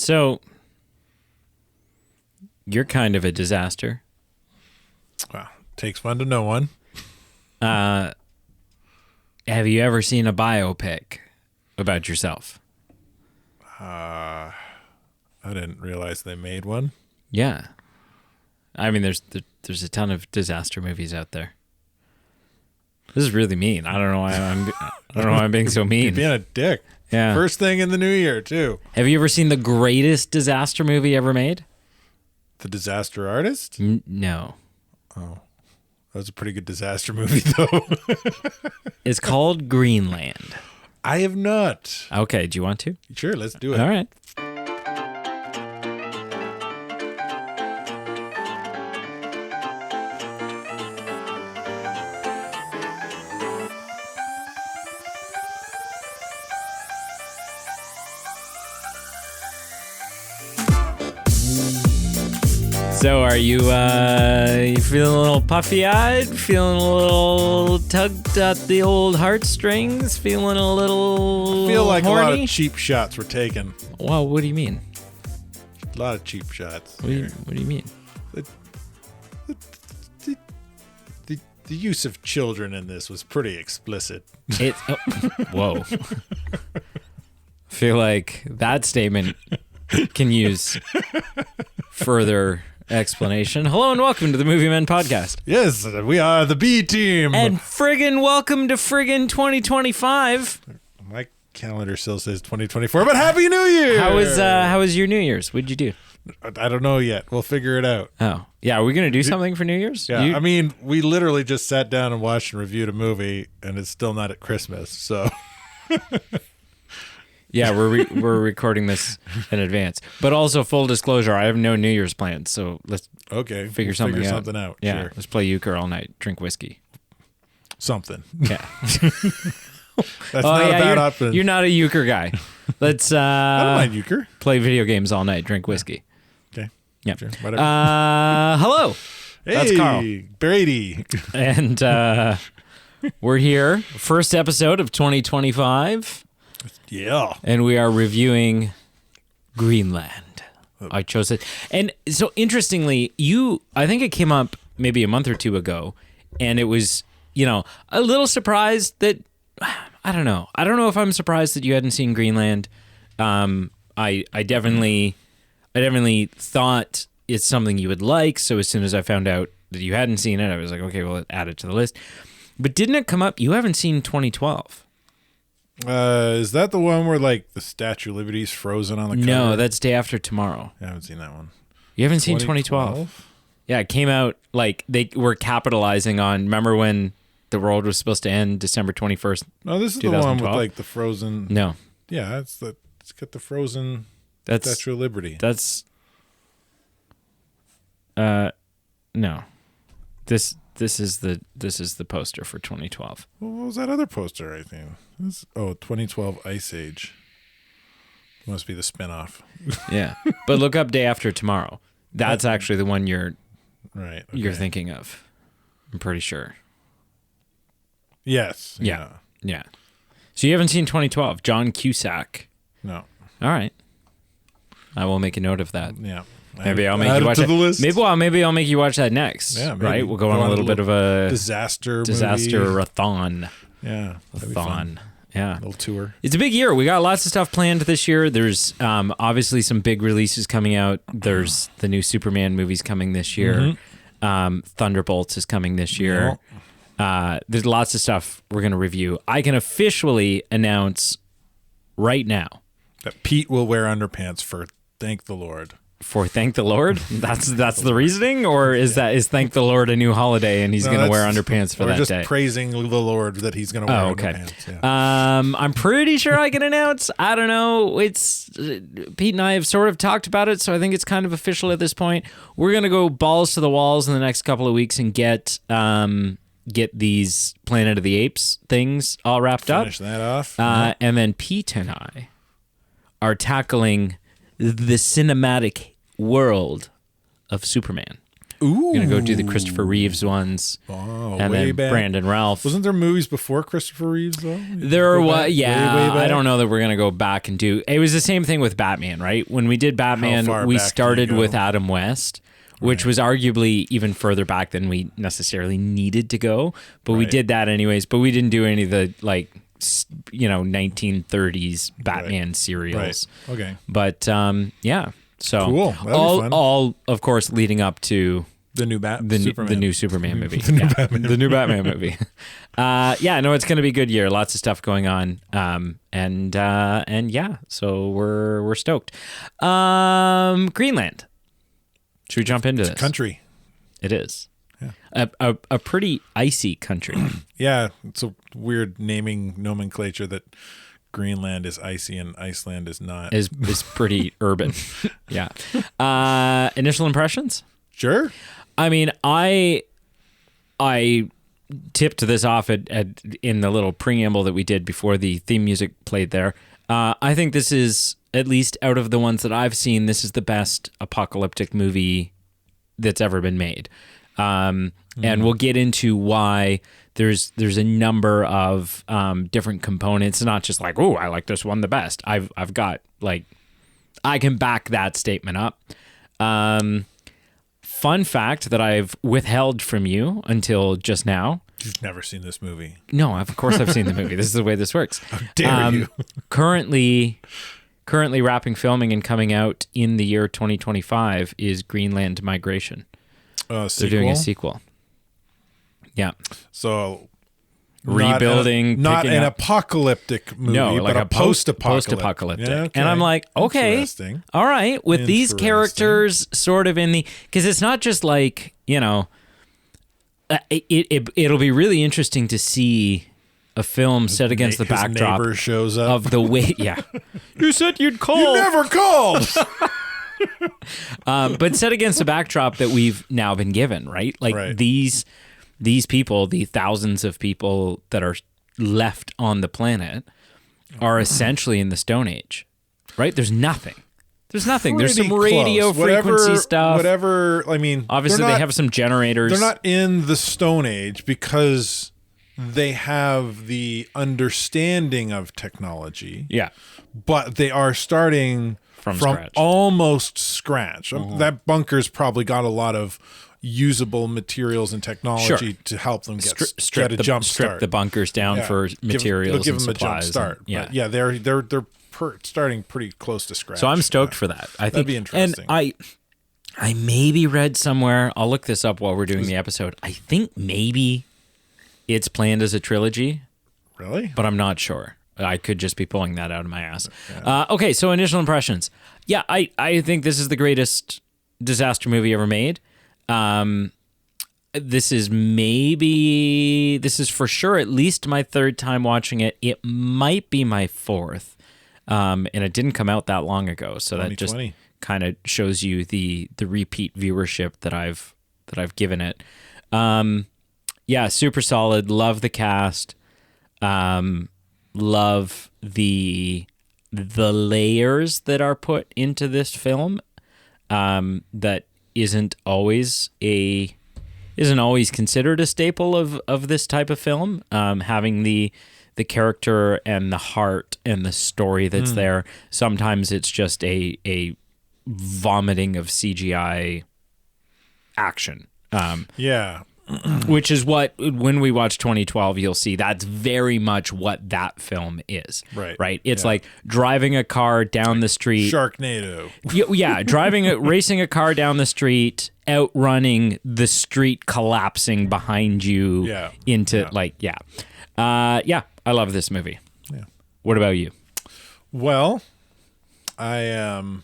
So, you're kind of a disaster. Well, takes one to know one. Have you ever seen a biopic about yourself? I didn't realize they made one. Yeah. I mean, there's a ton of disaster movies out there. This is really mean. I don't know why I'm being so mean. You're being a dick. Yeah. First thing in the new year, too. Have you ever seen the greatest disaster movie ever made? The Disaster Artist? No. Oh. That was a pretty good disaster movie, though. It's called Greenland. I have not. Okay, do you want to? Sure, let's do it. All right. So are you feeling a little puffy-eyed? Feeling a little tugged at the old heartstrings? Feeling a little I feel like horny? a lot of cheap shots were taken. Well, what do you mean? A lot of cheap shots. What do you mean? The use of children in this was pretty explicit. Whoa. Feel like that statement can use further explanation. Hello and welcome to the Movie Men Podcast. Yes, we are the B team. And friggin' welcome to friggin' 2025. My calendar still says 2024, but Happy New Year! How was your New Year's? What'd you do? I don't know yet. We'll figure it out. Oh. Yeah, are we going to do something for New Year's? Yeah, I mean, we literally just sat down and watched and reviewed a movie, and it's still not at Christmas, so... Yeah, we're recording this in advance. But also, full disclosure, I have no New Year's plans, so let's figure something out. Yeah, sure. Let's play euchre all night, drink whiskey. Something. Yeah. That's not a bad option. You're not a euchre guy. Let's I don't mind euchre. Play video games all night, drink whiskey. Okay. Yeah. Sure. Whatever. Hello. Hey, that's Carl. Brady. And we're here. First episode of 2025. Yeah. And we are reviewing Greenland. I chose it. And so interestingly, I think it came up maybe a month or two ago, and it was, a little surprised that, I don't know. I don't know if I'm surprised that you hadn't seen Greenland. I definitely thought it's something you would like. So as soon as I found out that you hadn't seen it, I was like, okay, well, add it to the list. But didn't it come up? You haven't seen 2012. Is that the one where like the Statue of Liberty's frozen on the cover? No, that's Day After Tomorrow. I haven't seen that one. You haven't seen 2012? Yeah, it came out like they were capitalizing on. Remember when the world was supposed to end December 21st? No, this is the one with like the frozen. No. Yeah, it's got the frozen Statue of Liberty. That's no. This is the poster for 2012. Well, what was that other poster, I think? 2012 Ice Age. Must be the spinoff. Yeah. But look up Day After Tomorrow. That's actually the one you're thinking of. I'm pretty sure. Yes. Yeah. So you haven't seen 2012. John Cusack. No. All right. I will make a note of that. Yeah. Maybe I'll make you watch that. Maybe I'll make you watch that next. Yeah, maybe. Right? We'll go on a little bit of a disaster-a-thon. Yeah. A-thon. Yeah. A little tour. It's a big year. We got lots of stuff planned this year. There's obviously some big releases coming out. There's the new Superman movies coming this year. Mm-hmm. Thunderbolts is coming this year. There's lots of stuff we're going to review. I can officially announce right now that Pete will wear underpants for Thank the Lord. For Thank the Lord? That's the reasoning? Or is Thank the Lord a new holiday and he's going to wear underpants for that just day? Just praising the Lord that he's going to wear underpants. Yeah. I'm pretty sure I can announce. I don't know. It's Pete and I have sort of talked about it, so I think it's kind of official at this point. We're going to go balls to the walls in the next couple of weeks and get these Planet of the Apes things all wrapped up. Finish that off. And then Pete and I are tackling the cinematic world of Superman. Ooh. We're gonna go do the Christopher Reeves ones, and way then back. Brandon Ralph. Wasn't there movies before Christopher Reeves though? There was, yeah. Way back? I don't know that we're gonna go back and do. It was the same thing with Batman, right? When we did Batman, far we back do you started go? with Adam West, which was arguably even further back than we necessarily needed to go, but we did that anyways. But we didn't do any of the 1930s Batman serials. Right. Okay. But yeah, so Cool. That'd be fun. all of course leading up to The new Superman. the new Superman movie. The new Batman movie. Yeah, no, it's going to be a good year. Lots of stuff going on. And yeah, so we're stoked. Greenland. Should we jump into this? Country. It is. Yeah. A pretty icy country. Yeah, it's a weird naming nomenclature that Greenland is icy and Iceland is not. is pretty urban. Yeah. Initial impressions? Sure. I mean, I tipped this off in the little preamble that we did before the theme music played there. I think this is, at least out of the ones that I've seen, this is the best apocalyptic movie that's ever been made. And we'll get into why there's a number of different components. It's not just like, oh, I like this one the best. I've got I can back that statement up. Fun fact that I've withheld from you until just now. You've never seen this movie. No, of course I've seen the movie. This is the way this works. How dare you? Currently wrapping filming and coming out in the year 2025 is Greenland Migration. They're doing a sequel. Yeah. So rebuilding, not picking an up- apocalyptic movie, No, like but a post-apocalyptic. Yeah, and I'm like, okay, Interesting. all right, with these characters sort of in the, because it's not just like, it'll be really interesting to see a film set against the His backdrop neighbor shows up. of the way. Yeah, you said you'd call. You never called. But set against the backdrop that we've now been given, right? Like Right. these people, the thousands of people that are left on the planet are essentially in the Stone Age, right? There's nothing. There's some Pretty radio close. frequency stuff. Whatever. I mean, Obviously, they have some generators. They're not in the Stone Age because they have the understanding of technology. Yeah. But they are starting From from scratch. almost scratch. That bunker's probably got a lot of usable materials and technology Sure. to help them get Strip a jump strip start. the bunkers down for materials. They'll give and them a jump supplies start. and- yeah. But yeah, they're starting pretty close to scratch. So I'm stoked for that. I think That'd be interesting. And I maybe read somewhere. I'll look this up while we're doing the episode. I think maybe it's planned as a trilogy, Really? but I'm not sure. I could just be pulling that out of my ass. Okay, so initial impressions. Yeah, I think this is the greatest disaster movie ever made. This is for sure at least my third time watching it. It might be my fourth. And it didn't come out that long ago, so that just 2020. kind of shows you the repeat viewership that I've given it. Yeah, super solid. Love the cast. Love the layers that are put into this film. That isn't always considered a staple of this type of film. Having the character and the heart and the story that's there. Sometimes it's just a vomiting of CGI action. Yeah. Which is what, when we watch 2012, you'll see that's very much what that film is. Right. Right. It's like driving a car down the street. Sharknado. Yeah, racing a car down the street, outrunning the street collapsing behind you into I love this movie. Yeah. What about you? Well, I am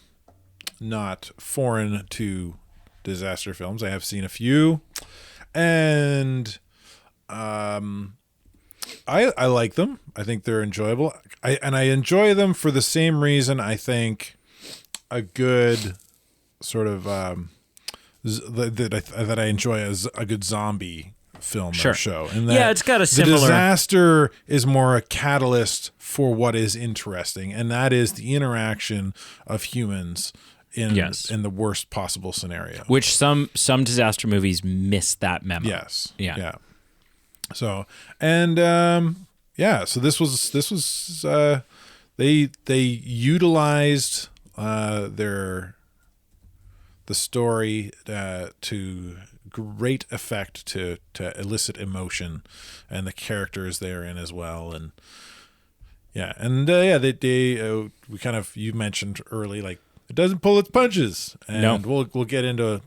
not foreign to disaster films. I have seen a few, and I like them. I think they're enjoyable. I enjoy them for the same reason I think a good sort of that I enjoy as a good zombie film or show. And that it's got a similar. The disaster is more a catalyst for what is interesting, and that is the interaction of humans in Yes. in the worst possible scenario. Which some disaster movies miss that memo. Yes. Yeah. So so this was they utilized the story to great effect to elicit emotion, and the characters therein as well. And we kind of, you mentioned early, like, it doesn't pull its punches, and No. we'll get into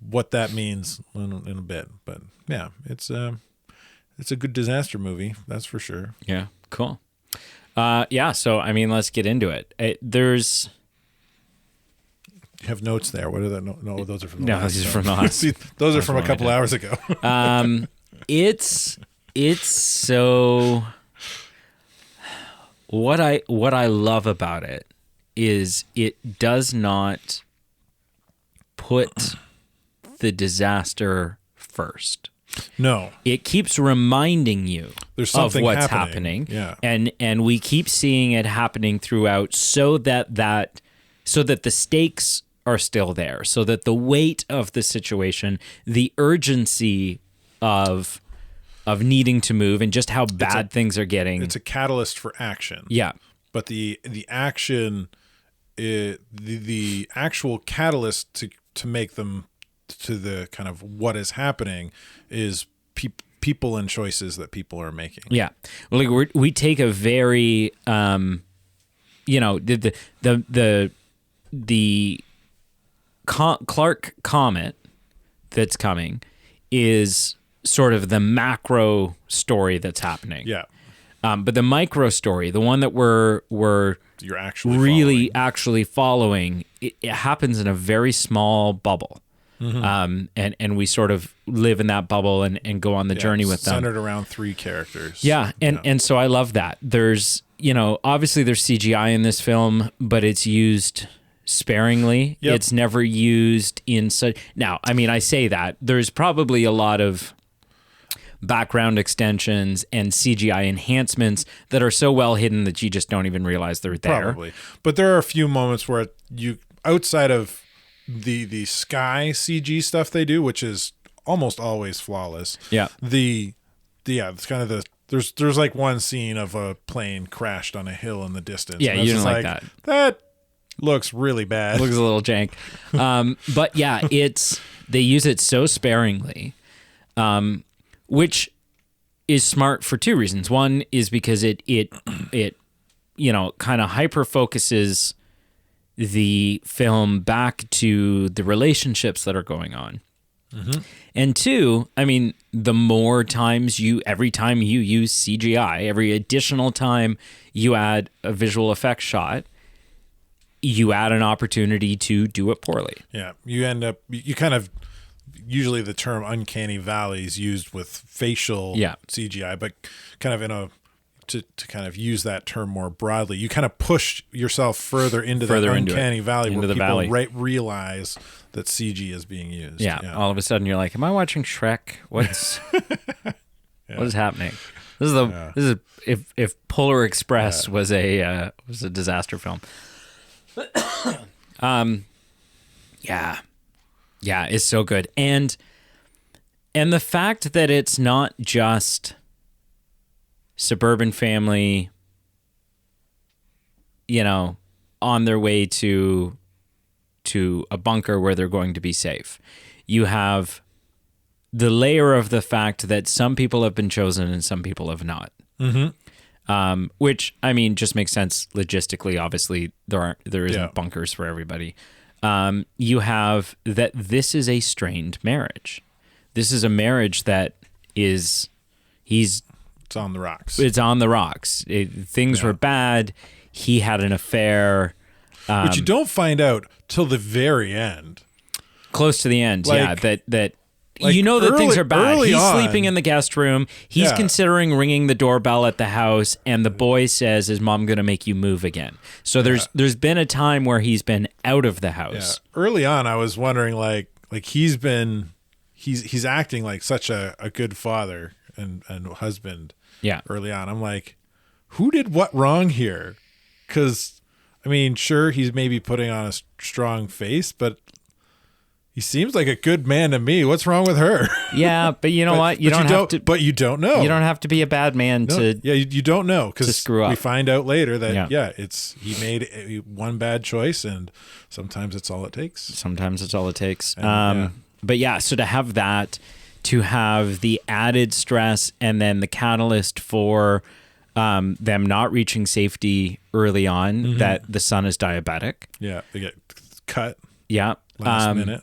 what that means in a bit. But yeah, it's a good disaster movie, that's for sure. Yeah. Cool. So I mean, let's get into it. There's You have notes there. What are that? No, those are from the No, last these are time. from the last- See, those are from a one I couple did. hours ago. it's so, what I love about it is it does not put the disaster first. No, It keeps reminding you there's of something what's happening. happening. Yeah. And we keep seeing it happening throughout, so that the stakes are still there, so that the weight of the situation, the urgency of needing to move, and just how bad things are getting. It's a catalyst for action. Yeah. But the action, the actual catalyst to make them to the kind of what is happening is people and choices that people are making. Yeah. Well, like we take a very, the Clark comet that's coming is sort of the macro story that's happening. Yeah. But the micro story, the one that we're You're actually really following. actually following, it happens in a very small bubble. And we sort of live in that bubble and go on the journey with them. Centered around 3 characters. Yeah, and so I love that. There's, obviously there's CGI in this film, but it's used sparingly. Yep. It's never used in such. Now, I mean, I say that there's probably a lot of background extensions and CGI enhancements that are so well hidden that you just don't even realize they're there. Probably. But there are a few moments where you, outside of the sky CG stuff they do, which is almost always flawless. Yeah. It's kind of there's like one scene of a plane crashed on a hill in the distance. Yeah, and I you was didn't just like that. That looks really bad. Looks a little jank. But yeah, they use it so sparingly, which is smart for 2 reasons. One is because it kind of hyper focuses the film back to the relationships that are going on. And 2, I mean, the more times every time you use CGI, every additional time you add a visual effects shot, you add an opportunity to do it poorly. Yeah, you end up, you kind of, usually the term uncanny valley is used with facial CGI, but kind of to kind of use that term more broadly, you kind of push yourself further into the uncanny valley, into where the people valley. Realize that CG is being used. Yeah, all of a sudden you're like, am I watching Shrek? What is happening? This is if Polar Express was a disaster film. Yeah, it's so good. And the fact that it's not just suburban family, on their way to a bunker where they're going to be safe. You have the layer of the fact that some people have been chosen and some people have not. Which, I mean, just makes sense logistically. Obviously, there isn't bunkers for everybody. You have that this is a strained marriage. This is a marriage that it's on the rocks. It's on the rocks. Things were bad. He had an affair. Which you don't find out till the very end. Close to the end, Like- that like that things are bad. early He's on. sleeping in the guest room. He's Yeah. considering ringing the doorbell at the house, and the boy says, "Is mom going to make you move again?" So there's been a time where he's been out of the Yeah. house. Early on, I was wondering, like he's acting like such a good father and husband. Yeah. Early on, I'm like, who did what wrong here? Because I mean, sure, he's maybe putting on a strong face, but he seems like a good man to me. What's wrong with her? Yeah, but you know what? You don't have to. But you don't know. You don't have to be a bad man to. Yeah, you don't know because screw up. We find out later that he made one bad choice, and sometimes it's all it takes. Sometimes it's all it takes. And, But yeah, so to have that, to have the added stress, and then the catalyst for them not reaching safety early on, that the son is diabetic. Yeah, they get cut. Yeah, last minute.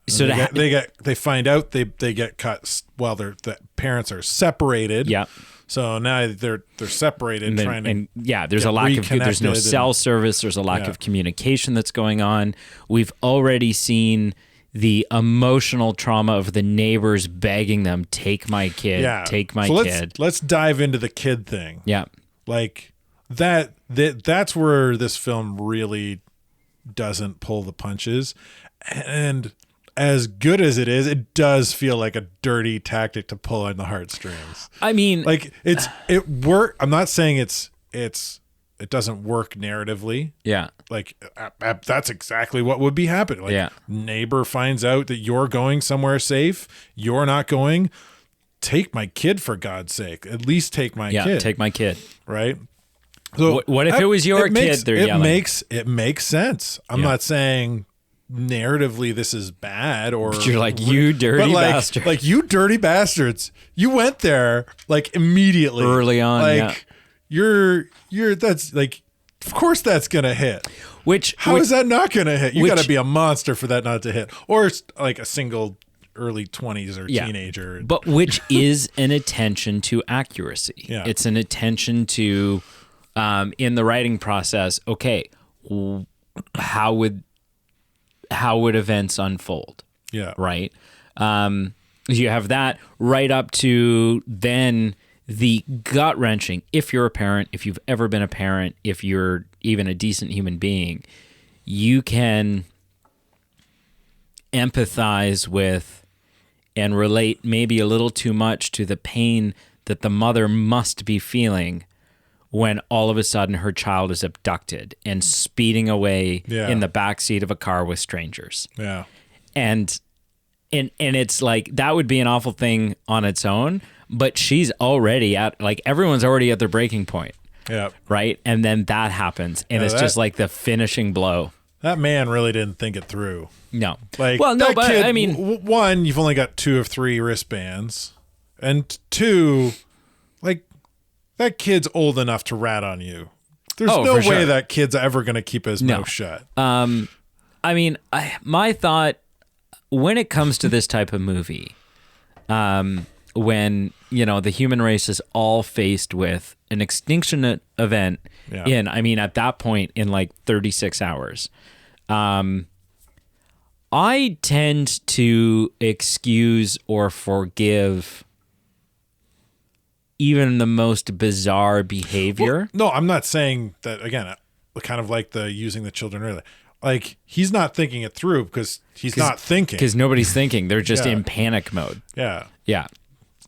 So they find out they get cut while the parents are separated. Yeah. So now they're separated, there's a lack of there's no cell service. There's a lack of communication that's going on. We've already seen the emotional trauma of the neighbors begging them, take my kid, take my kid. Let's dive into the kid thing. Yeah. Like that's where this film really doesn't pull the punches. And as good as it is, it does feel like a dirty tactic to pull on the heartstrings. I mean, like it work. I'm not saying it doesn't work narratively. Yeah. Like that's exactly what would be happening. Like neighbor finds out that you're going somewhere safe. You're not going. Take my kid, for God's sake. At least take my kid. Yeah, take my kid. Right? So what if it was your kid they're yelling? It makes sense. I'm not saying narratively this is bad or but you're like, you dirty bastard. Like, you dirty bastards. You went there like immediately. Early on. Like you're that's like, of course that's gonna hit. How is that not gonna hit? You gotta be a monster for that not to hit. Or it's like a single early 20s or teenager. But which is an attention to accuracy. Yeah. It's an attention to in the writing process, okay, how would events unfold? Yeah. Right? You have that right up to then the gut-wrenching. If you're a parent, if you've ever been a parent, if you're even a decent human being, you can empathize with and relate maybe a little too much to the pain that the mother must be feeling when all of a sudden her child is abducted and speeding away in the backseat of a car with strangers. Yeah. And it's like, that would be an awful thing on its own, but she's already everyone's already at their breaking point. Yeah. Right? And then that happens, and it's just like the finishing blow. That man really didn't think it through. No. Like, well, no, but kid, I mean, one, you've only got 2 of 3 wristbands, and 2, like, that kid's old enough to rat on you. There's no way that kid's ever going to keep his mouth shut. I mean, my thought when it comes to this type of movie, when, the human race is all faced with an extinction event at that point in like 36 hours, I tend to excuse or forgive even the most bizarre behavior. Well, no, I'm not saying that, again, kind of like the using the children earlier. Like, he's not thinking it through because he's not thinking. Because nobody's thinking. They're just in panic mode. Yeah. Yeah.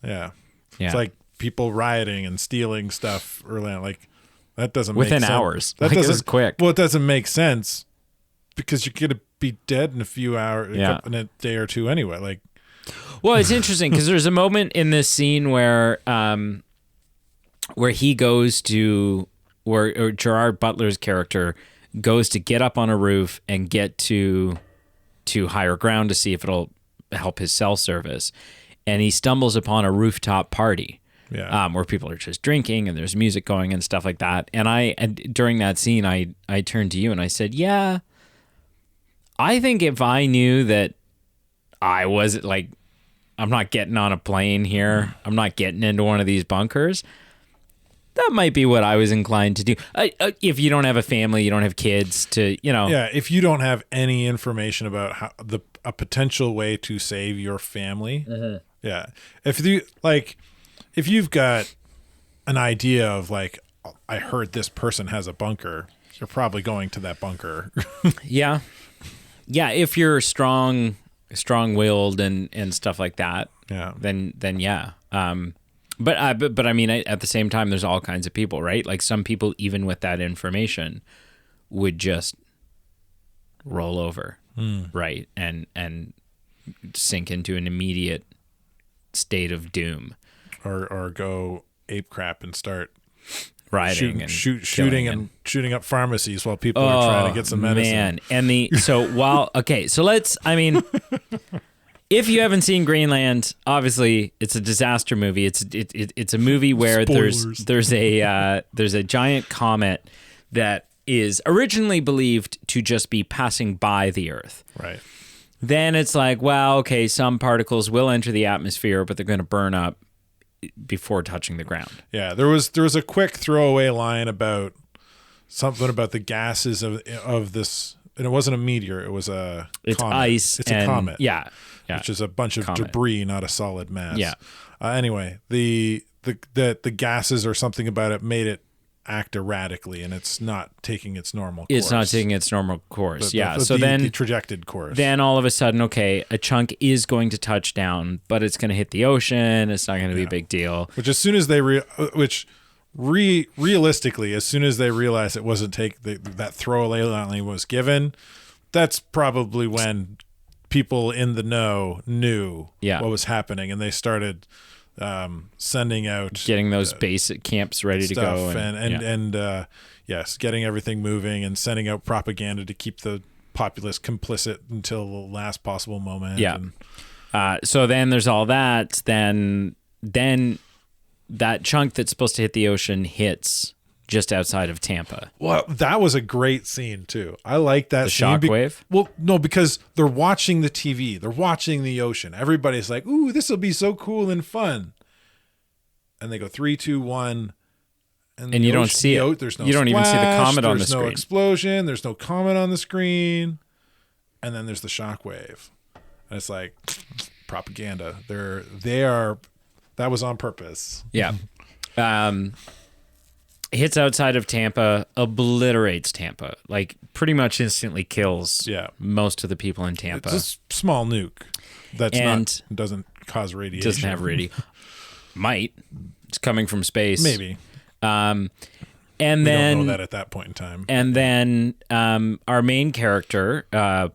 Yeah. It's like people rioting and stealing stuff early on. Like, that doesn't make sense. Within hours. That doesn't, it was quick. Well, it doesn't make sense because you're going to be dead in a few hours, in a day or two anyway. Like, well, it's interesting because there's a moment in this scene where he goes to, or Gerard Butler's character goes to get up on a roof and get to higher ground to see if it'll help his cell service. And he stumbles upon a rooftop party where people are just drinking and there's music going and stuff like that. And during that scene, I turned to you and I said, yeah, I think if I knew that I was like, I'm not getting on a plane here, I'm not getting into one of these bunkers, that might be what I was inclined to do. If you don't have a family, you don't have kids to, Yeah, if you don't have any information about a potential way to save your family. Mm-hmm. Yeah. If you've got an idea of like, I heard this person has a bunker, you're probably going to that bunker. Yeah. Yeah, if you're strong-willed and stuff like that, then yeah. But I mean, at the same time, there's all kinds of people, right? Like some people, even with that information, would just roll over, right, and sink into an immediate state of doom, or go ape crap and start rioting shooting up pharmacies while people are trying to get some medicine. Man, and so let's. I mean, if you haven't seen Greenland, obviously it's a disaster movie. It's a movie where Spoilers. there's a giant comet that is originally believed to just be passing by the Earth. Right. Then it's like, well, okay, some particles will enter the atmosphere, but they're going to burn up before touching the ground. Yeah, there was a quick throwaway line about something about the gases of this, and it wasn't a meteor, it was a comet. Ice. It's a comet. Yeah. Which is a bunch of debris, not a solid mass. Yeah. Anyway, the gases or something about it made it act erratically, and it's not taking its normal course. It's not taking its normal course. So the trajected course. Then all of a sudden, okay, a chunk is going to touch down, but it's going to hit the ocean. It's not going to be a big deal. Which as soon as they realistically, as soon as they realized it wasn't that throwaway line was given, that's probably when people in the know knew what was happening, and they started sending out, getting those basic camps ready to go, and yes, getting everything moving and sending out propaganda to keep the populace complicit until the last possible moment. Yeah. So then there's all that. Then that chunk that's supposed to hit the ocean hits just outside of Tampa. Well, that was a great scene too. I like that scene. Shockwave? Well, no, because they're watching the TV. They're watching the ocean. Everybody's like, ooh, this will be so cool and fun. And they go 3, 2, 1. And you don't see it. There's no you don't even see the comet on the There's no screen. explosion. There's no comet on the screen. And then there's the shockwave. And it's like propaganda. That was on purpose. Yeah. Hits outside of Tampa, obliterates Tampa, like pretty much instantly kills most of the people in Tampa. It's a small nuke doesn't cause radiation. Doesn't have radiation. Might. It's coming from space. Maybe. And we then don't know that at that point in time. And then our main character,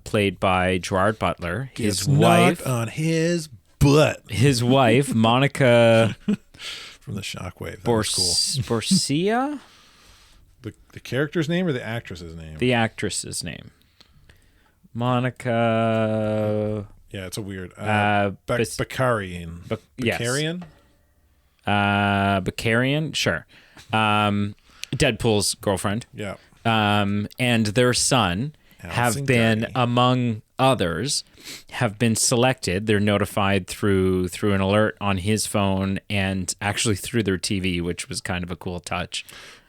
played by Gerard Butler, his wife on his butt. His wife, Monica from the Shockwave. That was cool. Borsia? The character's name or the actress's name? The actress's name. Monica. Yeah, it's a weird. Bakarian. Bakarian? Bakarian, sure. Deadpool's girlfriend. Yeah. And their son have been, among others, have been selected. They're notified through an alert on his phone and actually through their TV, which was kind of a cool touch.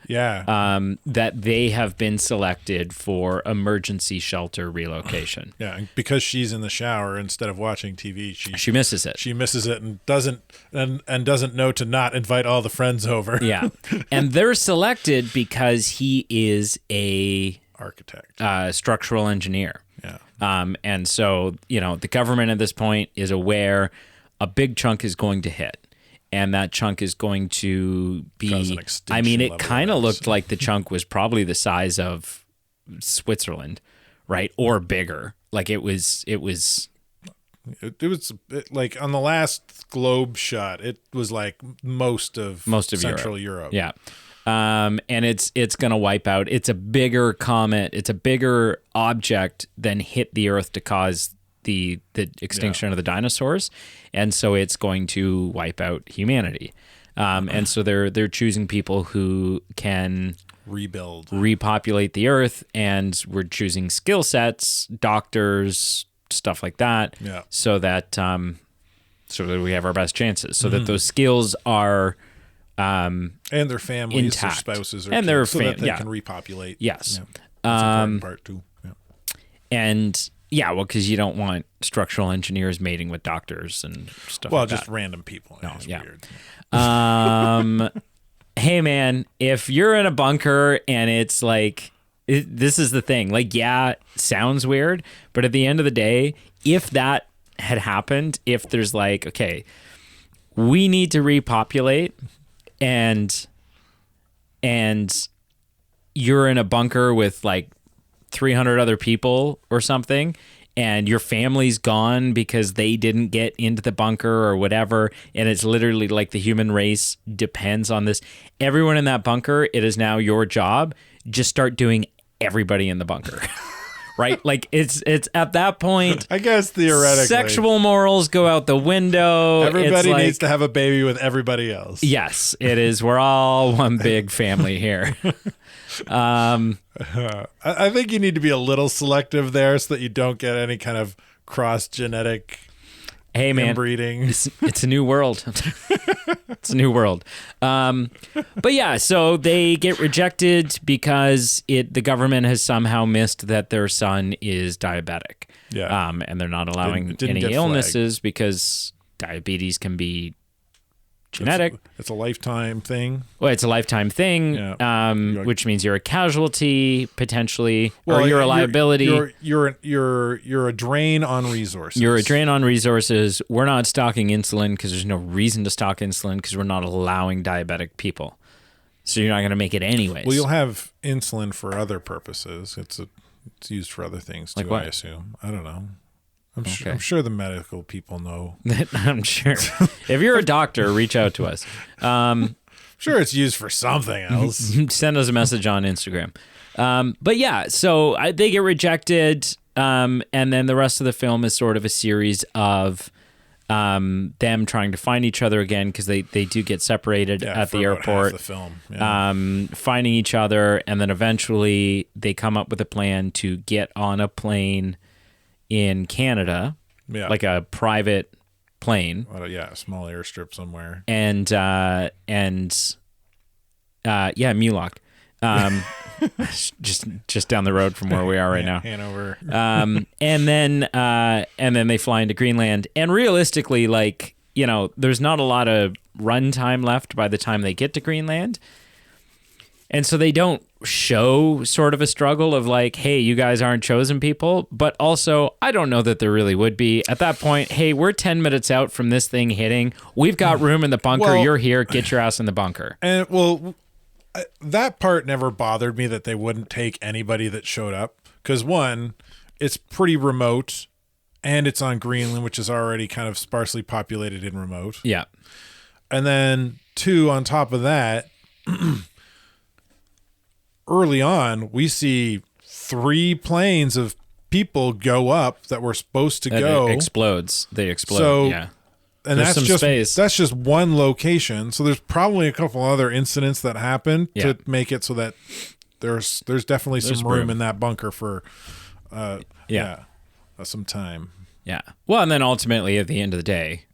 Yeah. That they have been selected for emergency shelter relocation. Yeah, and because she's in the shower instead of watching TV, she misses it. She misses it and doesn't know to not invite all the friends over. Yeah. And they're selected because he is a architect, structural engineer. Yeah. And so, the government at this point is aware a big chunk is going to hit. And that chunk is going to be, it kind of looked like the chunk was probably the size of Switzerland, right? Or bigger. Like it was like on the last globe shot, it was like most of Central Europe. Yeah. And it's going to wipe out. It's a bigger comet. It's a bigger object than hit the Earth to cause the extinction of the dinosaurs, and so it's going to wipe out humanity. And so they're choosing people who can repopulate the Earth, and we're choosing skill sets, doctors, stuff like that. Yeah. So that we have our best chances. So that those skills are and their families, intact. Their spouses, or and their so that they can repopulate. Yes. Yeah. That's an important part too. Yeah. And yeah, well, because you don't want structural engineers mating with doctors and stuff. Well, like just that. random people. No, it's yeah. Weird. Hey man, if you're in a bunker and it's like, this is the thing. Like, yeah, sounds weird, but at the end of the day, if that had happened, if there's like, okay, we need to repopulate, and you're in a bunker with like 300 other people or something, and your family's gone because they didn't get into the bunker or whatever, and it's literally like the human race depends on this. Everyone in that bunker, it is now your job. Just start doing everybody in the bunker. Right? Like it's at that point, I guess theoretically, sexual morals go out the window. Everybody needs to have a baby with everybody else. Yes, it is. We're all one big family here. I think you need to be a little selective there so that you don't get any kind of cross-genetic inbreeding. It's a new world. It's a new world. But yeah, so they get rejected because the government has somehow missed that their son is diabetic. Yeah. And they're not allowing Didn't any get illnesses flagged. Because diabetes can be genetic. It's a lifetime thing. Well, it's a lifetime thing, which means you're a casualty potentially, or you're a liability. You're a drain on resources. You're a drain on resources. We're not stocking insulin because there's no reason to stock insulin because we're not allowing diabetic people. So you're not going to make it anyways. Well, you'll have insulin for other purposes. It's used for other things too. Like what? I assume. I don't know. I'm sure the medical people know. I'm sure. If you're a doctor, reach out to us. Sure, it's used for something else. Send us a message on Instagram. But yeah, so they get rejected, and then the rest of the film is sort of a series of them trying to find each other again because they do get separated at the airport. Half the film. Yeah. Finding each other, and then eventually they come up with a plan to get on a plane in Canada, like a private plane. A small airstrip somewhere. And Mullock. just down the road from where we are right now. Hanover. And then they fly into Greenland. And realistically, there's not a lot of run time left by the time they get to Greenland. And so they don't show sort of a struggle of like, hey, you guys aren't chosen people. But also, I don't know that there really would be. At that point, hey, we're 10 minutes out from this thing hitting. We've got room in the bunker. Well, you're here. Get your ass in the bunker. And that part never bothered me that they wouldn't take anybody that showed up. Because one, it's pretty remote and it's on Greenland, which is already kind of sparsely populated and remote. Yeah. And then two, on top of that, early on, we see 3 planes of people go up that were supposed to go. It explodes. They explode. So, yeah. And that's just one location. So there's probably a couple other incidents that happened to make it so that there's definitely some room in that bunker for some time. Yeah. Well, and then ultimately at the end of the day,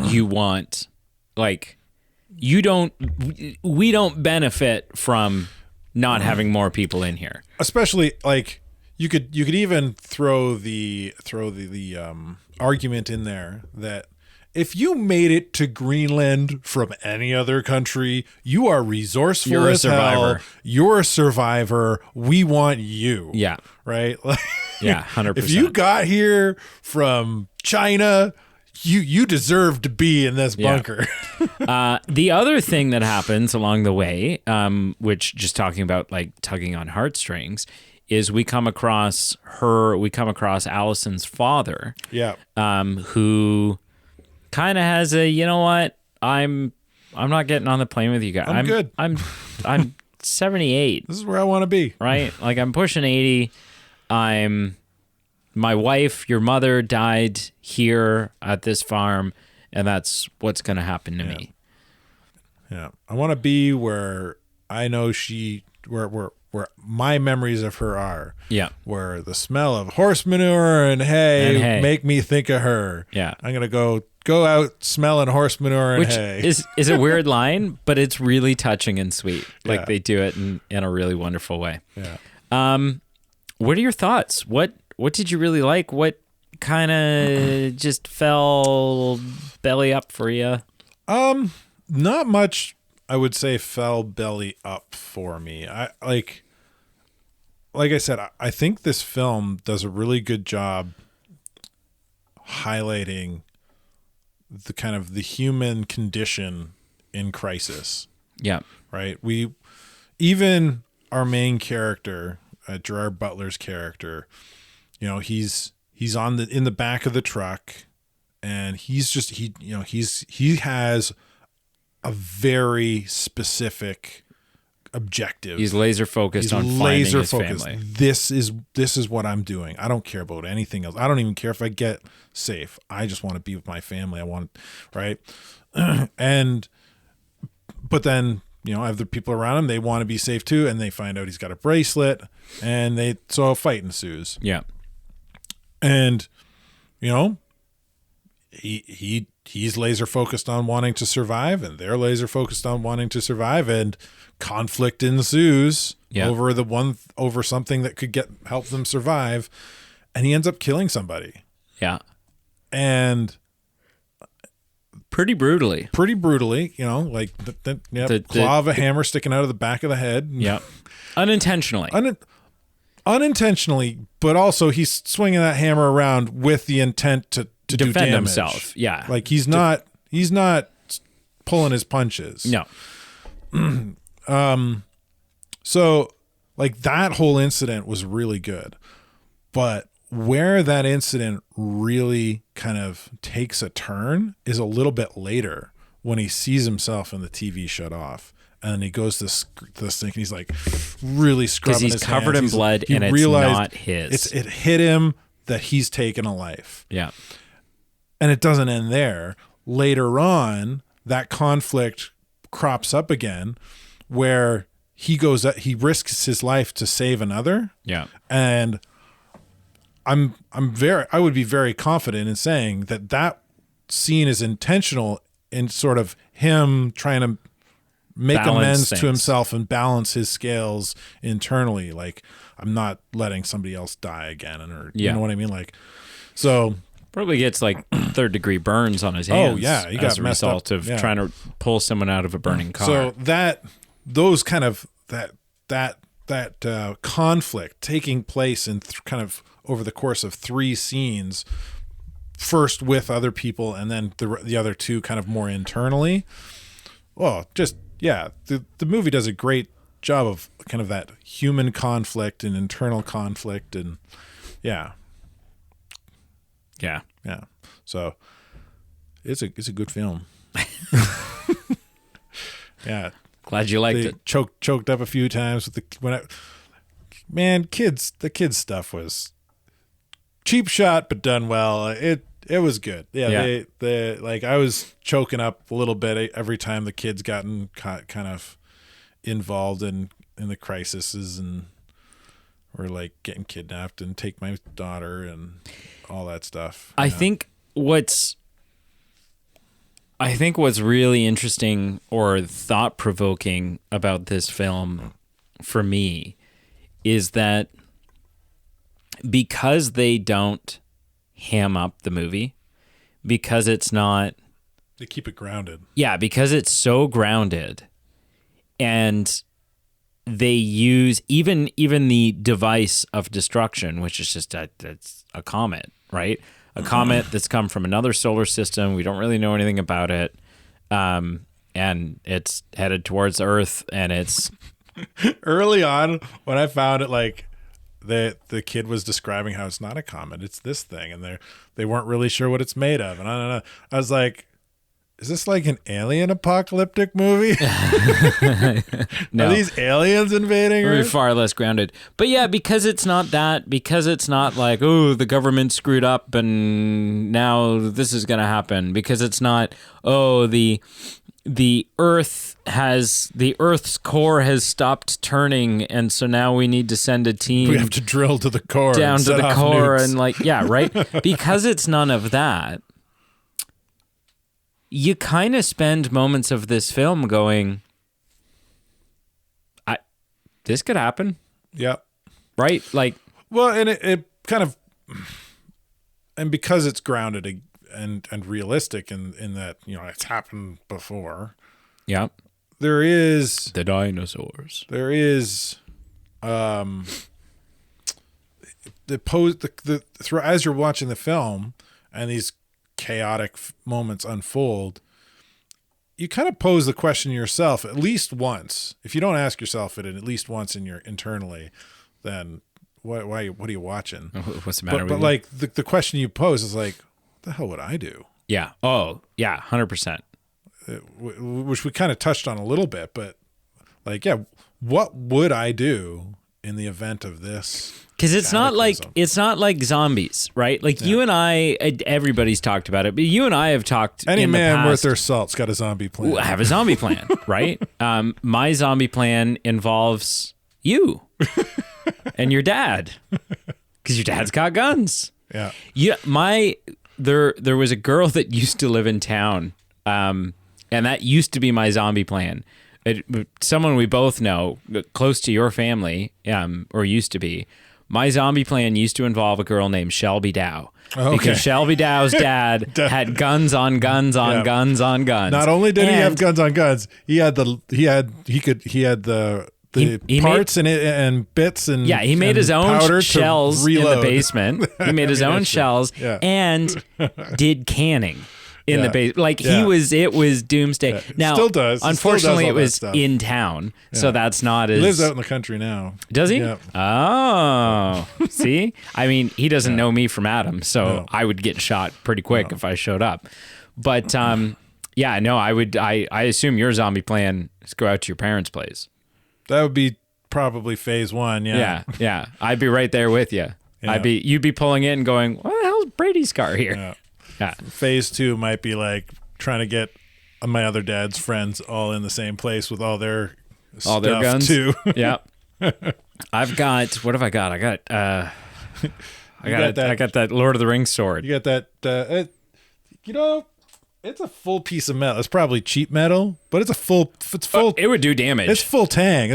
you want we don't benefit from not having more people in here. Especially you could even throw the argument in there that if you made it to Greenland from any other country, you are resourceful. You're a survivor. Hell. You're a survivor. We want you. Yeah. Right? Yeah, 100%. If you got here from China, you deserve to be in this bunker. The other thing that happens along the way, which just talking about tugging on heartstrings, is we come across Allison's father. Yeah. Who kind of has a, you know what? I'm not getting on the plane with you guys. I'm good. I'm 78. This is where I want to be. Right? I'm pushing 80. My wife, your mother died here at this farm, and that's what's going to happen to me. Yeah. I want to be where I know where my memories of her are. Yeah. Where the smell of horse manure and hay make me think of her. Yeah. I'm going to go out smelling horse manure and hay. Which is a weird line, but it's really touching and sweet. They do it in a really wonderful way. Yeah. What are your thoughts? What did you really like? What kind of just fell belly up for you? Not much, I would say, fell belly up for me. Like I said, I think this film does a really good job highlighting the kind of the human condition in crisis. Yeah. Right? Even our main character, Gerard Butler's character, he's in the back of the truck, and he has a very specific objective. He's laser focused on finding his family. This is what I'm doing. I don't care about anything else. I don't even care if I get safe. I just want to be with my family. I want, right? But then, other people around him, they want to be safe too, and they find out he's got a bracelet, and so a fight ensues. Yeah. And, he's laser focused on wanting to survive, and they're laser focused on wanting to survive, and conflict ensues over something that could help them survive, and he ends up killing somebody. Yeah. And pretty brutally, like the claw of a hammer sticking out of the back of the head. Yeah. Unintentionally. Unintentionally, but also he's swinging that hammer around with the intent to defend do damage. himself. Yeah. Like he's not pulling his punches. No. So like that whole incident was really good, but where that incident really kind of takes a turn is a little bit later when he sees himself and the TV shut off, and he goes to this thing, and he's like really scrubbing his hands. Because he's covered in blood, and it's not his. It hit him that he's taken a life. Yeah. And it doesn't end there. Later on, that conflict crops up again, where he risks his life to save another. Yeah. And I would be very confident in saying that scene is intentional in sort of him trying to make amends to himself and balance his scales internally. Like, I'm not letting somebody else die again, you know what I mean? Like, so probably gets like third-degree burns on his hands. Oh yeah, he got as a messed result up. of trying to pull someone out of a burning car. So that conflict taking place in kind of over the course of 3 scenes, first with other people and then the other 2 kind of more internally. Well, the movie does a great job of kind of that human conflict and internal conflict, and yeah. So it's a good film. Yeah. Glad you liked it. Choked up a few times with the kids stuff was cheap shot but done well. It was good. Yeah. They like, I was choking up a little bit every time the kids gotten kind of involved in the crises, and were like getting kidnapped and take my daughter and all that stuff. I think what's really interesting or thought-provoking about this film for me is that because they don't ham up the movie, because it's not... They keep it grounded. Yeah, because it's so grounded, and they use even the device of destruction, which is just it's a comet, right? A comet that's come from another solar system. We don't really know anything about it. And it's headed towards Earth, and it's... Early on, when I found it, like, the kid was describing how it's not a comet, it's this thing, and they weren't really sure what it's made of. And I don't know. I was like, is this like an alien apocalyptic movie? No. Are these aliens invading We're Earth? far less grounded. But yeah, because it's not that, because it's not like, oh, the government screwed up and now this is going to happen. Because it's not, oh, the Earth's core has stopped turning, and so now we need to send a team. We have to drill to the core. Down to the core nukes. and like, yeah, right? Because it's none of that. You kind of spend moments of this film going, this could happen. Yeah. Right? Like, well, and it kind of, and because it's grounded and realistic in that, it's happened before. yeah. There is The dinosaurs. There is as you're watching the film and these chaotic moments unfold, you kind of pose the question yourself at least once. If you don't ask yourself it at least once internally, then what are you watching? What's the matter with but you? like the question you pose is like, what the hell would I do? Yeah. Oh, yeah, 100%. Which we kind of touched on a little bit, but like, yeah, what would I do in the event of this? Because it's not like zombies, right? Like you and I, everybody's talked about it, but you and I have talked. Any in man the past, worth their salt's got a zombie plan. I have a zombie plan, right? My zombie plan involves you and your dad, because your dad's got guns. Yeah. Yeah. There was a girl that used to live in town, and that used to be my zombie plan. Someone we both know, close to your family, or used to be. My zombie plan used to involve a girl named Shelby Dow. Okay. Because Shelby Dow's dad had guns on guns on guns on guns. Not only did he have guns on guns, he had the parts and bits and he made his own shells in the basement. He made his own shells and did canning in the basement. Like it was doomsday. Yeah. Now, Still does. Unfortunately, Still does it was in town, so that's not as. He lives out in the country now. Does he? Yeah. Oh, see? I mean, he doesn't know me from Adam, so I would get shot pretty quick if I showed up. But I assume your zombie plan is go out to your parents' place. That would be probably phase one. Yeah. I'd be right there with you. Yeah. You'd be pulling in and going, what the hell's Brady's car here? Yeah. Phase two might be like trying to get my other dad's friends all in the same place with all their guns too. Yeah. I've got, what have I got? I got that Lord of the Rings sword. You got that, it's a full piece of metal. It's probably cheap metal, but it's full. It would do damage. It's full tang.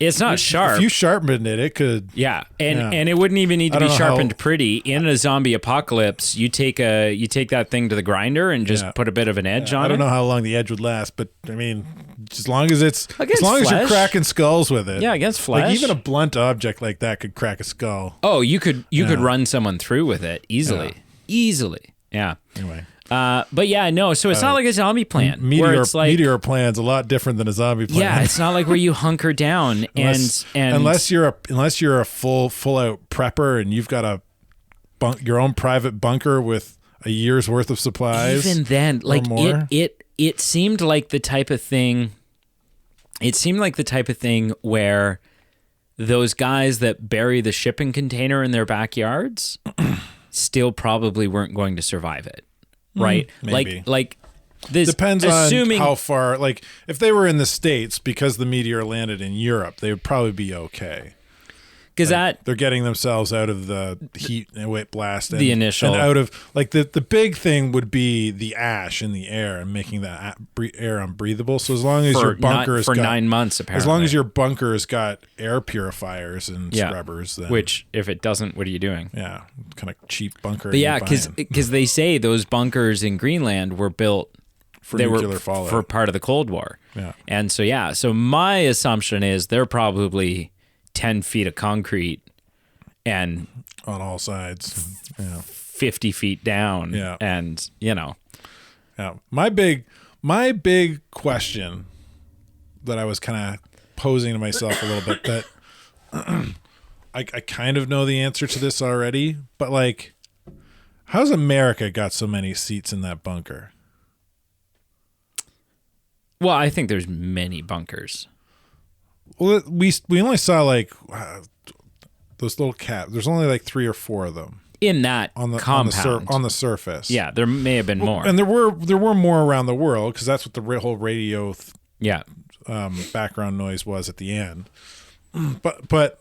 It's not sharp. If you sharpened it could. Yeah, and it wouldn't even need to be sharpened pretty. In a zombie apocalypse, you take that thing to the grinder and just put a bit of an edge on it. I don't know how long the edge would last, but I mean, as long as as flesh. you're cracking skulls with it. Yeah, against flesh. Like even a blunt object like that could crack a skull. Oh, you could run someone through with it easily. Yeah. Anyway. But yeah, no. So it's not like a zombie plan. Meteor plan's a lot different than a zombie plan. Yeah, it's not like where you hunker down unless you're a full out prepper and you've got your own private bunker with a year's worth of supplies. Even then, like it seemed like the type of thing. It seemed like the type of thing where those guys that bury the shipping container in their backyards still probably weren't going to survive it. Right? Maybe. Like this depends on how far, like if they were in the States because the meteor landed in Europe, they would probably be okay. Because they're getting themselves out of the heat and wet blast and out of like the big thing would be the ash in the air and making that air unbreathable. So as long as your bunker has got 9 months, apparently, as long as your bunker has got air purifiers and scrubbers, then, which if it doesn't, what are you doing? Yeah, kind of cheap bunker. But yeah, because they say those bunkers in Greenland were built for nuclear fallout for part of the Cold War. Yeah, and so my assumption is they're probably 10 feet of concrete and on all sides, 50 feet down. Yeah. And my big question that I was kind of posing to myself a little bit, that I kind of know the answer to this already, but like, how's America got so many seats in that bunker? Well, I think there's many bunkers. Well, we only saw like those little cabs. There's only like 3 or 4 of them in that compound on the surface. Yeah, there may have been more, and there were more around the world because that's what the whole radio background noise was at the end. But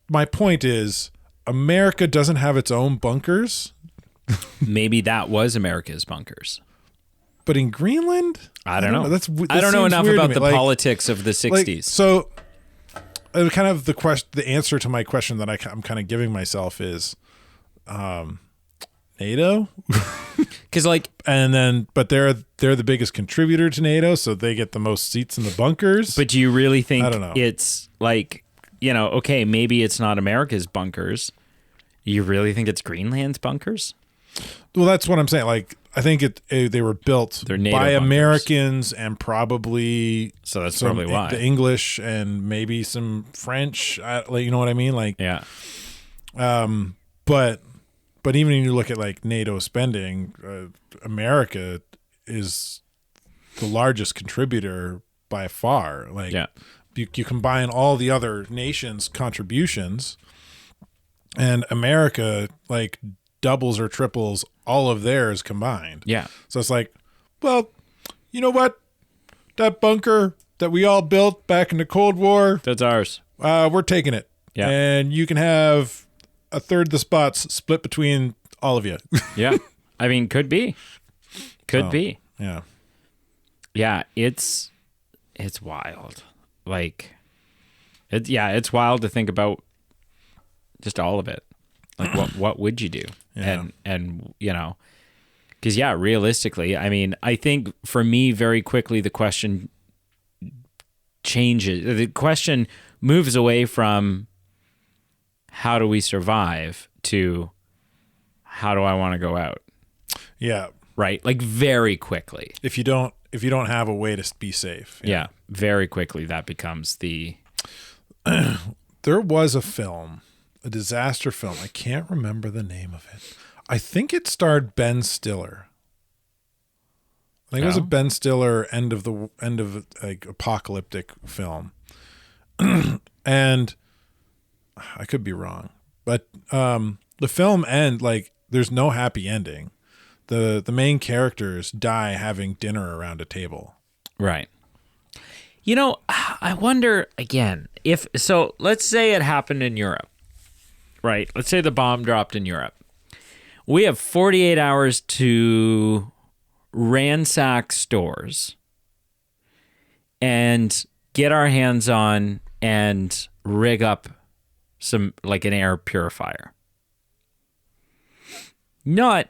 my point is, America doesn't have its own bunkers. Maybe that was America's bunkers. But in Greenland, I don't know. I don't know enough about the politics of the 60s. So, kind of the answer to my question that I'm kind of giving myself is, NATO, because but they're the biggest contributor to NATO, so they get the most seats in the bunkers. But do you really think I don't know. It's like, okay, maybe it's not America's bunkers. You really think it's Greenland's bunkers? Well, that's what I'm saying. Like, I think they were built They're NATO by bunkers. Americans and probably So that's probably why. the English and maybe some French. Like, you know what I mean? Like, Yeah. But even when you look at like NATO spending, America is the largest contributor by far. Like, Yeah. you combine all the other nations' contributions, and America like doubles or triples all of theirs combined. Yeah. So it's like, well, you know what? That bunker that we all built back in the Cold War, That's ours. we're taking it. Yeah. And you can have a third of the spots split between all of you. Yeah. I mean, could be. Could be. Yeah. Yeah, it's wild. Like, it's wild to think about just all of it. Like, what would you do? Yeah. And you know, because realistically, I mean, I think for me, very quickly, the question changes. The question moves away from how do we survive to how do I want to go out? Yeah. Right? Like, very quickly. If you don't have a way to be safe. Yeah, very quickly that becomes the... There was a film, a disaster film. I can't remember the name of it. I think it starred Ben Stiller. I think it was a Ben Stiller end of like apocalyptic film. And I could be wrong, but the film like there's no happy ending. The main characters die having dinner around a table. Right. You know, I wonder again so let's say it happened in Europe, right? Let's say the bomb dropped in Europe. We have 48 hours to ransack stores and get our hands on and rig up some, like, an air purifier. Not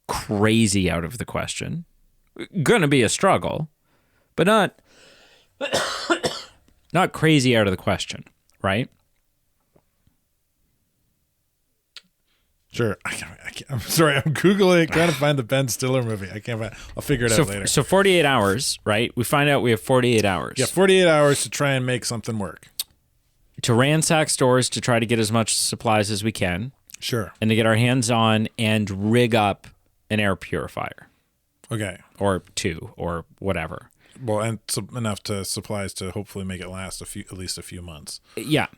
crazy out of the question. Gonna be a struggle, but not crazy out of the question, right? Sure. I'm sorry. I'm Googling trying to find the Ben Stiller movie. I can't find. I'll figure it out later. So 48 hours, right? We find out we have 48 hours. Yeah, 48 hours to try and make something work. To ransack stores to try to get as much supplies as we can. Sure. And to get our hands on and rig up an air purifier. Okay. Or two, or whatever. Well, and enough to supplies to hopefully make it last at least a few months. Yeah.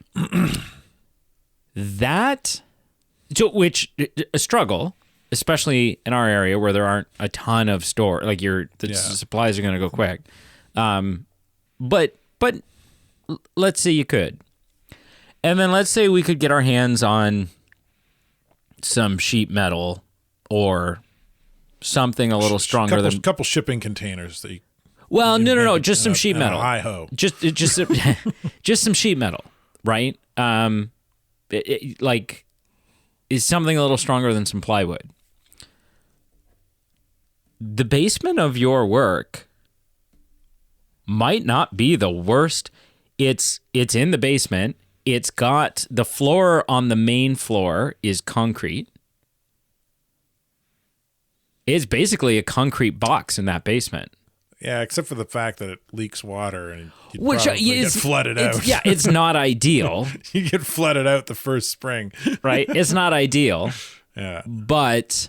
Which a struggle, especially in our area where there aren't a ton of supplies are going to go quick. But let's say you could. And then let's say we could get our hands on some sheet metal or something a little stronger than couple shipping containers that you. Well, no, just some sheet metal. Hi-ho. Just just some sheet metal, right? Is something a little stronger than some plywood. The basement of your work might not be the worst. It's in the basement. It's got the floor on the main floor is concrete. It's basically a concrete box in that basement. Yeah, except for the fact that it leaks water and you'd Which probably get flooded out. Yeah, it's not ideal. You get flooded out the first spring. Right? It's not ideal. Yeah. But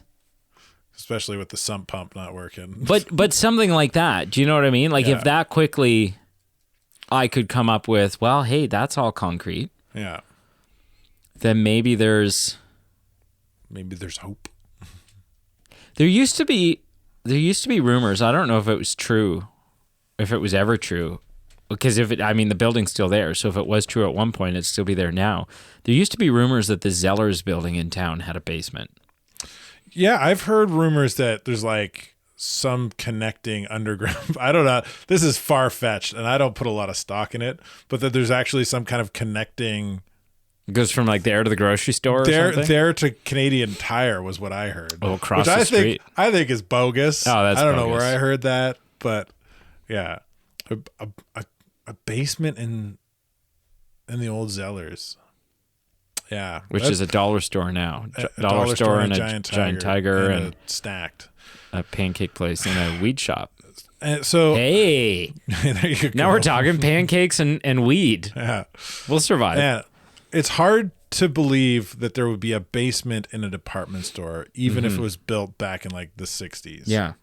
especially with the sump pump not working. But something like that. Do you know what I mean? Like, if that quickly I could come up with, well, hey, that's all concrete. Yeah. Then maybe there's hope. There used to be rumors. I don't know if it was true, if it was ever true, because the building's still there. So if it was true at one point, it'd still be there now. There used to be rumors that the Zellers building in town had a basement. Yeah, I've heard rumors that there's like some connecting underground. I don't know. This is far fetched, and I don't put a lot of stock in it. But that there's actually some kind of connecting. It goes from like there to the grocery store. Or something? There to Canadian Tire was what I heard. Oh, across the street. I think is bogus. Oh, that's. I don't bogus. know where I heard that, but yeah, a basement in the old Zellers. Yeah. which is a dollar store now. a Dollar store and a giant tiger and and stacked. a pancake place and a weed shop. And so Hey, there you now go. we're talking pancakes and weed. Yeah. We'll survive. Man, it's hard to believe that there would be a basement in a department store, even if it was built back in like the 60s. Yeah.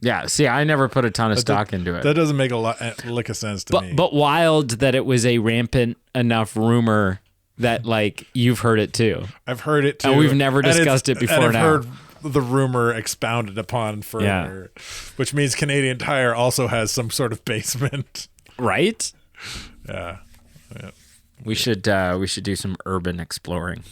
Yeah. See, I never put a ton of stock into it. That doesn't make a lick of sense to me. But wild that it was a rampant enough rumor that like you've heard it too. I've heard it too. And we've never discussed it before and I've now. heard the rumor expounded upon further, which means Canadian Tire also has some sort of basement. Right? Yeah. We should do some urban exploring.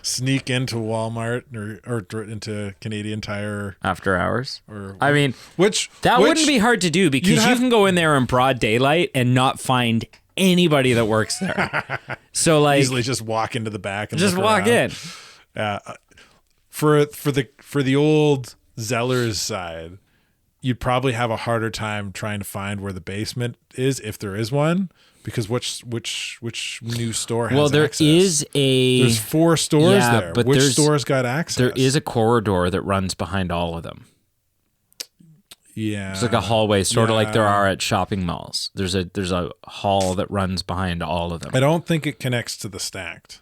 Sneak into Walmart or into Canadian Tire After hours. or I mean, which wouldn't be hard to do because you have- can go in there in broad daylight and not find anybody that works there. So like easily just walk into the back and just look walk around. in. Yeah, for the old Zellers side, you'd probably have a harder time trying to find where the basement is if there is one, because which new store has Well, there access? is There's 4 stores Yeah, there. but Which there's- stores got access? there is a corridor that runs behind all of them. Yeah. It's like a hallway, sort of like there Yeah. are at shopping malls. There's a hall that runs behind all of them. I don't think it connects to the stacked,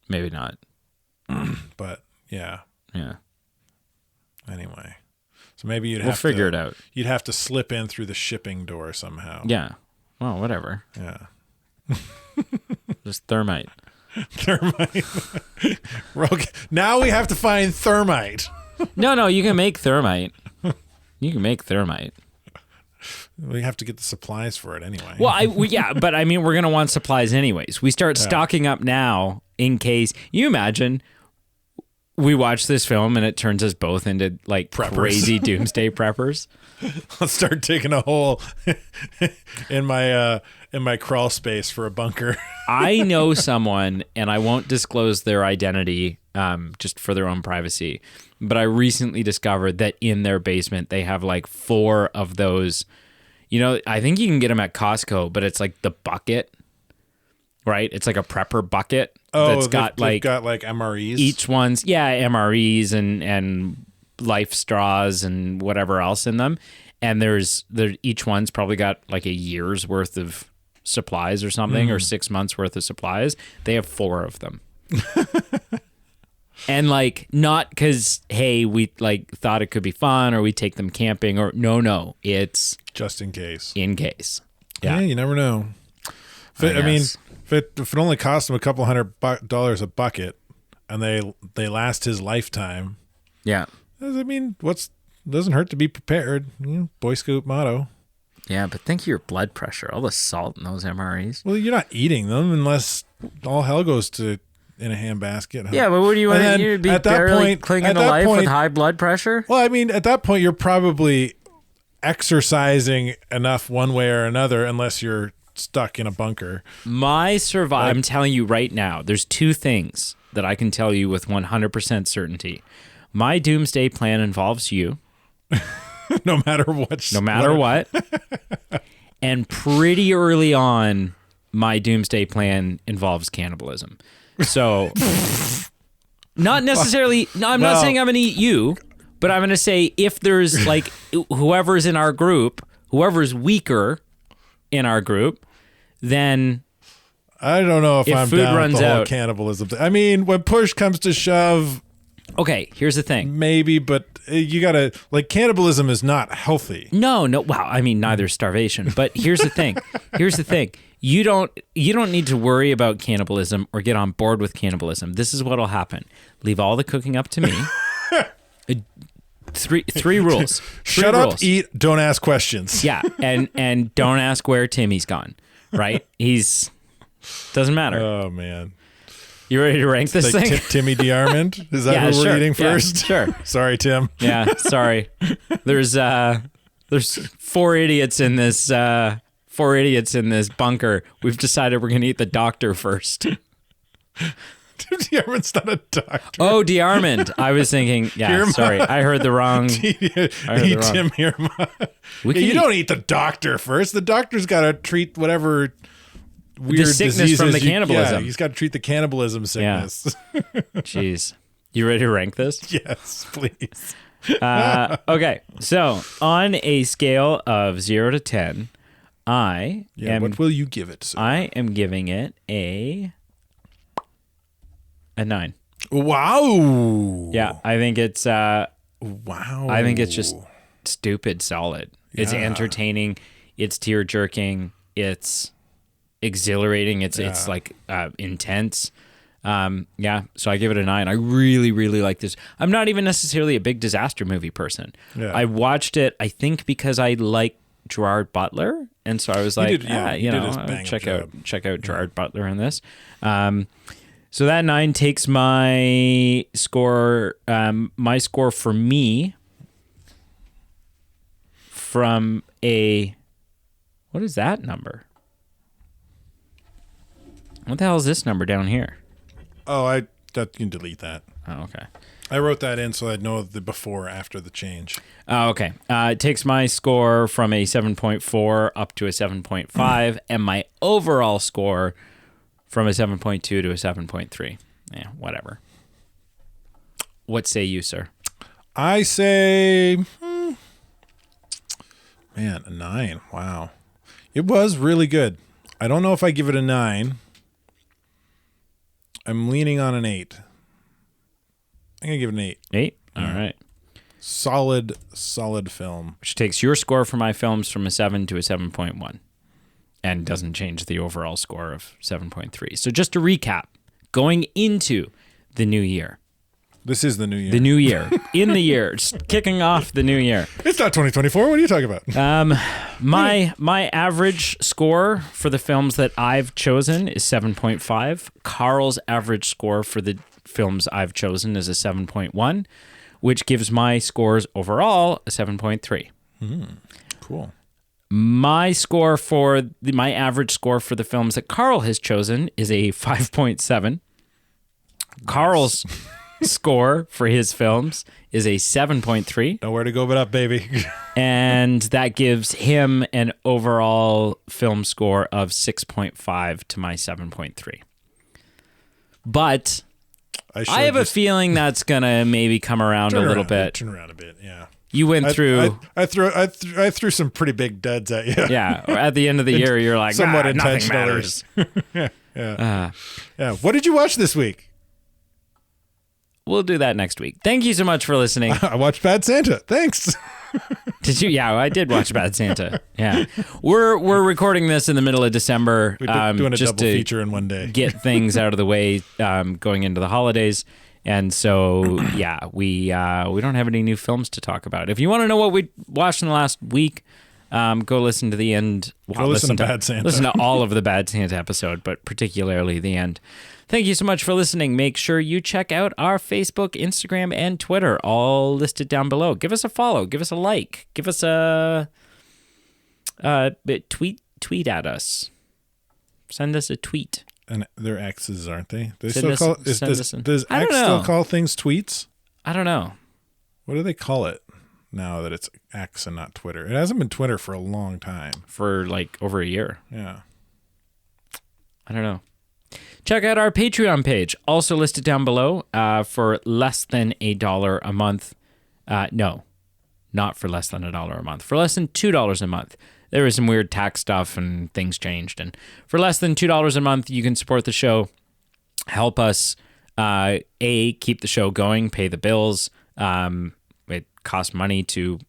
Maybe not. but yeah. Yeah. Anyway, so maybe We'll figure it out. You'd have to slip in through the shipping door somehow. Yeah. Well, whatever. Yeah. Just thermite. Thermite. Now we have to find thermite. No, you can make thermite. You can make thermite. We have to get the supplies for it anyway. Well, yeah, but I mean, we're going to want supplies anyways. We start stocking up now in case. You imagine we watch this film and it turns us both into like Preppers. crazy doomsday preppers. I'll start digging a hole in my crawl space for a bunker. I know someone, and I won't disclose their identity just for their own privacy, but I recently discovered that in their basement they have like 4 of those. You know, I think you can get them at Costco, but it's like the bucket, right? It's like a prepper bucket that's got they've got like MREs. each one's MREs and life straws and whatever else in them, and each one's probably got like a year's worth of supplies or something, or 6 months worth of supplies. They have 4 of them. And like, not because hey, we like thought it could be fun or we take them camping, or no, it's just in case. in case. Yeah, you never know. I mean, if it only cost him a couple $100 a bucket, and they last his lifetime. Yeah. I mean, doesn't hurt to be prepared. Boy Scout motto. Yeah, but think of your blood pressure, all the salt in those MREs. Well, you're not eating them unless all hell goes in a handbasket. Huh? Yeah, but what do you want And then to be at that barely point- clinging at to that life with point- high blood pressure? Well, I mean, at that point, you're probably exercising enough one way or another, unless you're stuck in a bunker. I'm telling you right now, there's 2 things that I can tell you with 100% certainty. My doomsday plan involves you. No matter what. No matter what. And pretty early on, my doomsday plan involves cannibalism. So, not necessarily, no, I'm not saying I'm going to eat you, but I'm going to say if there's like whoever's in our group, whoever's weaker in our group, then I don't know if I'm food down with runs the whole out- cannibalism thing. I mean, when push comes to shove, okay, here's the thing. maybe, but you gotta, like, cannibalism is not healthy. No. Well, I mean, neither is starvation. But here's the thing. You don't need to worry about cannibalism or get on board with cannibalism. This is what'll happen. Leave all the cooking up to me. Three rules. Shut rules. up, eat, don't ask questions. Yeah, and don't ask where Timmy's gone. Right? Doesn't matter. Oh, man. You ready to rank this Like thing? Timmy DeArmond? Is that Yeah, who we're sure. eating Yeah, first? sure. Sorry, Tim. Yeah, sorry. There's 4 idiots in this 4 idiots in this bunker. We've decided we're going to eat the doctor first. Tim DeArmond's not a doctor. Oh, DeArmond. I was thinking, sorry. I heard the wrong. Eat Tim Irma. We Yeah, can you don't eat the doctor first. The doctor's got to treat whatever weird sickness diseases. from the cannibalism. He's got to treat the cannibalism sickness. Jeez. You ready to rank this? Yes, please. Okay. So on a scale of 0 to 10, what will you give it, sir? I am giving it a 9. Wow. Yeah, I think it's wow. I think it's just stupid solid. It's entertaining, it's tear jerking, it's exhilarating, it's like intense. So I give it a 9. I really, really like this. I'm not even necessarily a big disaster movie person. Yeah. I watched it, I think, because I like Gerard Butler, and so I was like, check out Gerard Butler in this. So that 9 takes my score. My score for me from a. What is that number? What the hell is this number down here? Oh, you can delete that. Oh, okay. I wrote that in so I'd know the before after the change. Oh, okay. It takes my score from a 7.4 up to a 7.5, and my overall score from a 7.2 to a 7.3. Yeah, whatever. What say you, sir? I say, man, a 9. Wow. It was really good. I don't know if I give it a 9. I'm leaning on an 8. I'm going to give it an 8. 8? All right. Solid film. Which takes your score for my films from a 7 to a 7.1 and doesn't change the overall score of 7.3. So just to recap, going into the new year. This is the new year. The new year. In the year. Just kicking off the new year. It's not 2024. What are you talking about? My average score for the films that I've chosen is 7.5. Carl's average score for the films I've chosen is a 7.1, which gives my scores overall a 7.3. Cool. My score for my average score for the films that Carl has chosen is a 5.7. Carl's score for his films is a 7.3. Nowhere to go but up, baby. And that gives him an overall film score of 6.5 to my 7.3. But I have a feeling that's gonna maybe come around a little bit. Turn around a bit, yeah. You went through. I threw some pretty big duds at you. Yeah. At the end of the year, you're like, somewhat nothing intentionally. matters. Yeah. What did you watch this week? We'll do that next week. Thank you so much for listening. I watched Bad Santa. Thanks. Did you? Yeah, I did watch Bad Santa. Yeah, we're recording this in the middle of December. We're doing a just double to feature in one day. Get things out of the way going into the holidays. And so, yeah, we don't have any new films to talk about. If you want to know what we watched in the last week, go listen to the end. Go listen to Bad Santa. Listen to all of the Bad Santa episode, but particularly the end. Thank you so much for listening. Make sure you check out our Facebook, Instagram, and Twitter, all listed down below. Give us a follow. Give us a like. Give us a tweet at us. Send us a tweet. And they're X's, aren't they? Does I don't X know. still call things tweets? I don't know. What do they call it now that it's X and not Twitter? It hasn't been Twitter for a long time. For like over a year. Yeah. I don't know. Check out our Patreon page, also listed down below, for less than $1 a month. No, not for less than $1 a month. For less than $2 a month. There was some weird tax stuff and things changed. And for less than $2 a month, you can support the show, help us, keep the show going, pay the bills. It costs money to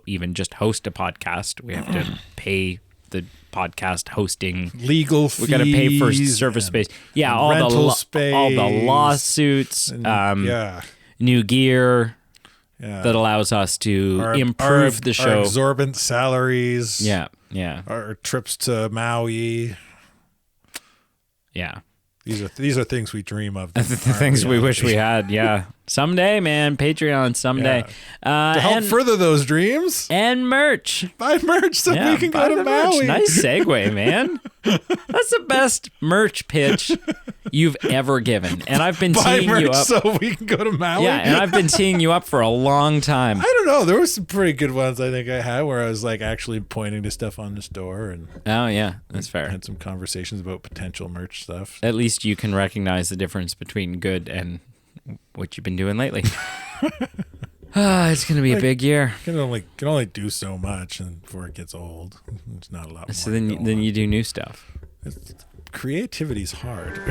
even just host a podcast. We have to pay the podcast hosting, legal fees. We got to pay for service space. Yeah, all the lawsuits. And, new gear. Yeah. That allows us to improve the show. Our exorbitant salaries. Yeah. Our trips to Maui. Yeah. These are things we dream of. The things we wish we had. Yeah. Someday, man. Patreon someday. Yeah. To help further those dreams. And merch. Buy merch so we can go to Maui. Nice segue, man. That's the best merch pitch you've ever given. And I've been Buy teeing merch you up. so we can go to Maui. Yeah, and I've been teeing you up for a long time. I don't know. There were some pretty good ones I think I had where I was like actually pointing to stuff on the store and Oh, yeah, that's fair. had some conversations about potential merch stuff. At least you can recognize the difference between good and what you've been doing lately. It's going to be a big year. Can only do so much and before it gets old. It's not a lot more. So then you do new stuff. Creativity's hard.